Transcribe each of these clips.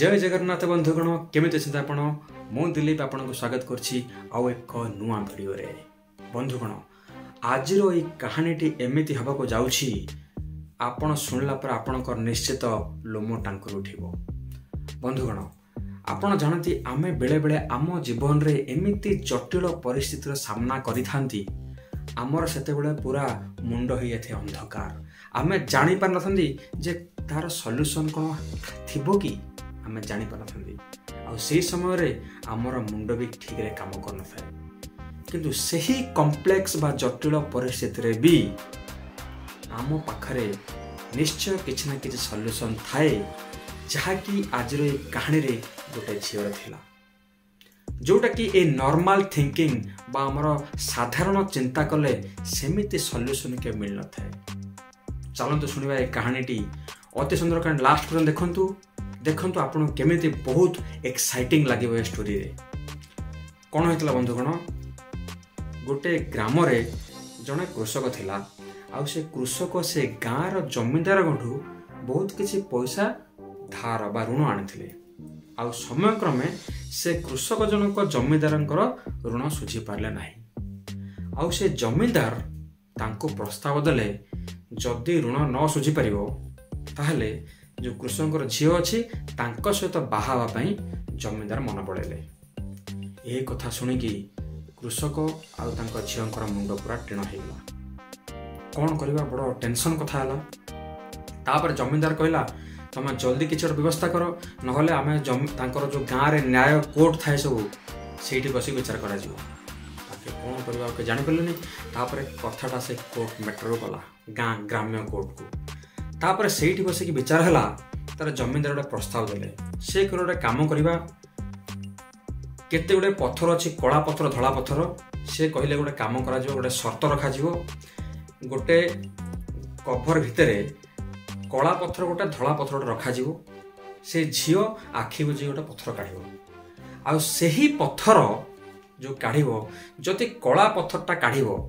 जय जगन्नाथ बंधुगण केमिति अछंती आपण मु दिलीप आपन स्वागत करछि आउ एक नुआ वीडियो रे। बंधुगण आज ये कहानीटी एमिति हबा को जाउछि आपण सुनला पर आपनकर निश्चित लोम टांकुर उठिबो। बंधुगण आपण जानती आमे बेले बेले आम जीवन रे एमिति जटिल परिस्थितिर सामना करि थांती आमर सेते बेले पूरा मुंड होई एथे अंधकार आमे जानि पार नथंदी जे तार सॉल्यूशन कोन थिबो की आमे जानि पार नथंदी आ सेही समय रे आमर मुंड भी ठीक रे काम कर नथाय किंतु सही कॉम्प्लेक्स बा जटिल परिस्थिति रे भी आम पाखरे निश्चय किछि ना किछि सॉल्यूशन थाए जहा कि आज रे कहानी रे गोटे झियर थिला जोटा कि ए नॉर्मल थिंकिंग बा हमर साधारण चिंता कले सेमिति सॉल्यूशन के मिल न थाए। चलंतु सुनिबा ए कहानीटी अति सुंदर कान लास्ट पर्यंत देखंतु आपण केमिति बहुत एक्साइटिंग लागिबो ए स्टोरी रे। कोन होइतला बंधुगण गोटे ग्राम रे जने कृषक थिला आ से कृषक से गाँ रो जमींदार गठू बहुत किछि पैसा धार बा ऋण आनिथिले आ समय क्रमे से कृषक जनक जमींदारंकर ऋण सुझी पारले नाही आ से जमींदार तांको प्रस्ताव देले जदि ऋण न सुझी पारिबो ताहले जो कृषकर झील अच्छी सहित बाहावा पई जमींदार मन पड़ेले। यही कथा शुणिकी कृषक आउ तांको झीलंकर मुंड पूरा टीण हो गला। कौन करबा बड़ टेंशन कथा हला। तापर जमींदार कहला तमे जल्दी किछ व्यवस्था कर नहले आमे तांकर जो गाँ रे न्याय कोर्ट थाए सब सेठी बसी विचार करा जिवो। ताके कौन करबा के जानि पल्लेनी। तापर कथाटा से कोर्ट मैटर गला गाँ ग्राम्य कोर्ट को। तापर सेठी बसी की विचार हला तार जमींदार गोटे प्रस्ताव देले से गोटे काम करबा केते गोटे पत्थर अछि कला पत्थर धला पत्थर से कहले गोटे काम करा जिवो गोटे शर्त रखा जिवो गोटे कभर भितरे कला पत्थर गोटे धला पत्थर रखा जिवो से झियो आखि बुझी गोटे पत्थर काढिबो आ सेही पत्थर जो काढिबो जति कला पत्थरटा काढिबो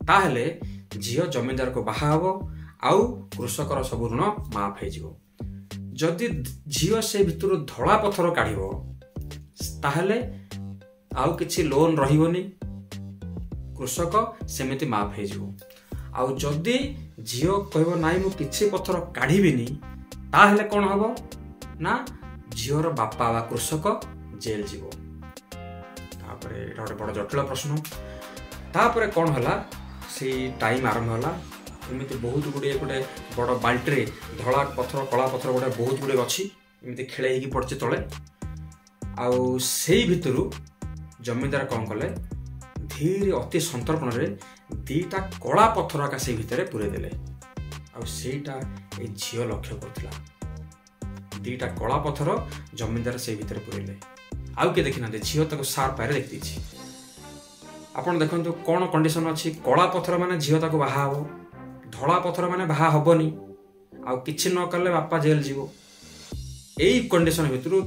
ताहले झियो जमींदार को बाहा हबो आउ कृषकर सब ऋण माफ हो। जदि झील से भितर धला पत्थर काढिबो ताहले आउ किछि लोन रहिबोनी कृषक सेमिति माफ हो। आउ जदि झील कहबो नाइ मु किछि पत्थर काढिबिनी ताहले कोन हबो ना झीलर बापा बा कृषक जेल जीवो। तापरे एटा गोटे बड़ जटिल प्रश्न। तापरे कोन हला से टाइम आरंभ हला एमती बहुत गुड़े गोटे बड़ बाल्टी धला पत्थर कला पत्थर गोटे बहुत गुड़े अच्छी एमती खेल हो पड़े तले आउ से भितर जमींदार कौन कले धीरे अति संतर्पण दीटा कला पत्थर आका से भितर पूरे देले आईटा ए झील लक्ष्य करथिला। दीटा कला पत्थर जमींदार से भितर पूरेले आउ के देखि ना झील ताको सार पारे देख दीछि। आपण देखंतु कोन कंडीशन अछि कला पत्थर माने झील ताको बाहा हो धला पत्थर माने बाहा हबनी आउ किछि न करले बापा जेल जीवो। एई कंडीशन भितरु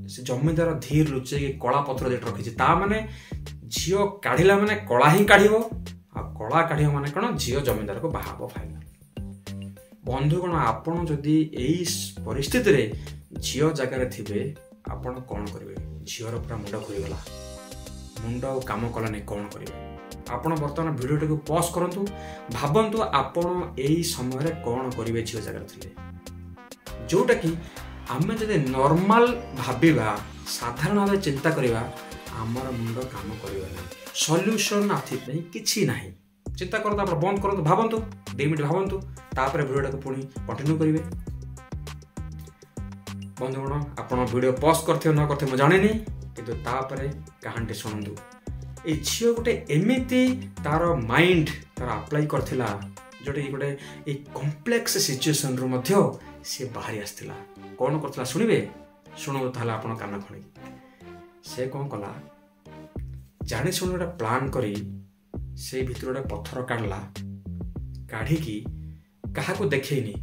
से जमींदार धीर लुचे कि कला पत्थर जेट रखिछि ता माने झियो काढिला माने कला ही काढिबो आ कला काढिबो माने कोन झियो जमींदार को बाहा हबो फाइनल। बंधुगण आपण जदि एई परिस्थिति रे झियो जगह रे थिबे आपण कोन करिवे। झियोर पूरा मुंड खुली गला मुंड काम कलाने कोन करिवे। आपण वर्तमान वीडियो को पॉज करंतु भाबंतु आपण एई समय रे कोन करिवे झियो जगह थिले जोटा कि आमे जदि नॉर्मल भाबिबा साधारण भाबे चिंता करिबा हमर मुंड काम करिबा नै सॉल्यूशन आथि नै किछि नाही। चिंता करत आपण बंद करंतु भाबंतु 2 मिनिट भाबंतु तापर वीडियो को पुनी कंटिन्यू करिवे। बंधुगण आपण वीडियो पॉज करथियो न करथियो म जाने नै किंतु तापर कहानी सुनंतु। ए झियो गोटे एमिति तार माइंड तार अप्लाई करथिला जोटे गोटे ए कॉम्प्लेक्स सिचुएशन रो मध्य से बाहरी आस्थिला। कोन करथिला सुनिबे सुनो ताला आपण कान खणी से कोन कला जाने सुन गोटे प्लान करी से भितर गोटे पत्थर काढला काढी की काहा को देखैनी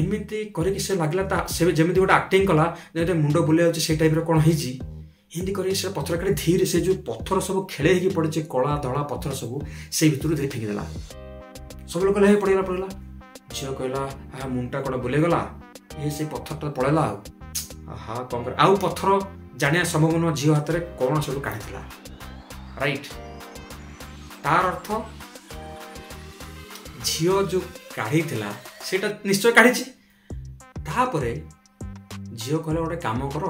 एमिति करे कि से लागला ता से जेमिति गोटे एक्टिंग कला जे मुंडो बुले अछि से टाइप रो कोन हिजी हिंदी कर पत्थर काटे धीरे से जो पत्थर सब खेले ही पड़े कला धला पत्थर सब से भितर धीरे फेंकी देला सब लोग पड़ेगा झील कहला मुंडा कौन बुलेगला ये से पत्थर पड़ेगा हाँ कौन कर आउ पत्थर जानिया संभव नुह झील हाथ में कौन सब काढ़ी राइट तार अर्थ झील जो काढ़ी सेटा निश्चय काढ़ी झील कहले गोटे काम कर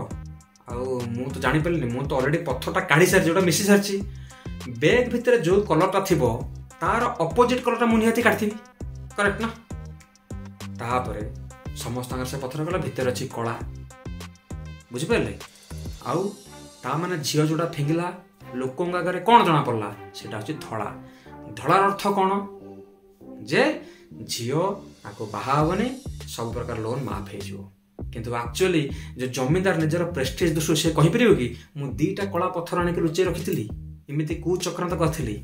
मु तो जानी पारे मु तो ऑलरेडी पत्थरटा काढ़ी सारी जो मिसी सारी बैग भितर जो कलरटा थी तार अपोजिट कलरटा मुझे निहाती काढ़ी करेक्ट ना तापर समस्त से पत्थर कला भितर अच्छी कला बुझिपारे आउ ता माने झील जोटा फिंगिला लोक आगे कौन जना पड़ा सेटा हूँ धड़ा धड़ार अर्थ कौन जे झील आपको बाहावनी सब प्रकार लोन माफ हो किंतु एक्चुअली जो जमींदार निजर प्रेस्टीज दृष्टि से कहीपर कि मु दीटा कला पत्थर आनिक लुचे रखी इमिति कुचक्रांत करी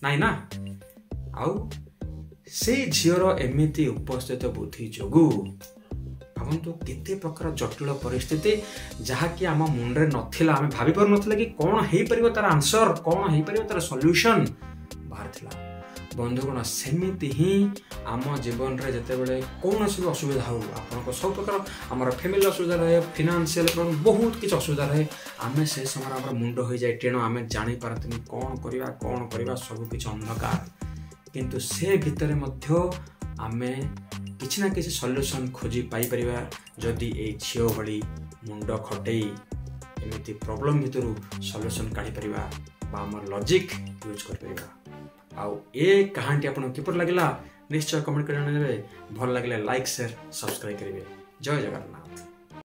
नाई ना आउ से झीर एमिति उपस्थित बुद्धि जोगु भावतु केते प्रकार जटिल परिस्थिति जहाँकि आम मुंडे नथिला आम भाभी पार नथिला कि कौन हो पार तार आंसर कौन हो पार तार सॉल्यूशन बाहर थिला बंधुगण सेमिति ही आम जीवन रे जते बेले कौन सी असुविधा हो आपन सब प्रकार आम फैमिली असुविधा रहे फाइनेंशियल प्रॉब्लम बहुत किसी असुविधा रहे आम से समय आम मुंड हो जाए टेण आम जानी पारतनी कौन करवा सब किसी अंधकार किंतु से भितर मध्य आमे किसी ना किसी सॉल्यूशन खोजी पाई परिबा जदि ए झील भली मुंड खटई एमिति प्रॉब्लम भितर सॉल्यूशन काढी परिबा बा हमर लॉजिक यूज कर परिबा आउ ए कहानी आपन किपर लागला निश्चय कमेंट कर जणाइबे भल लागले लाइक शेयर सब्सक्राइब करिवे जय जगन्नाथ।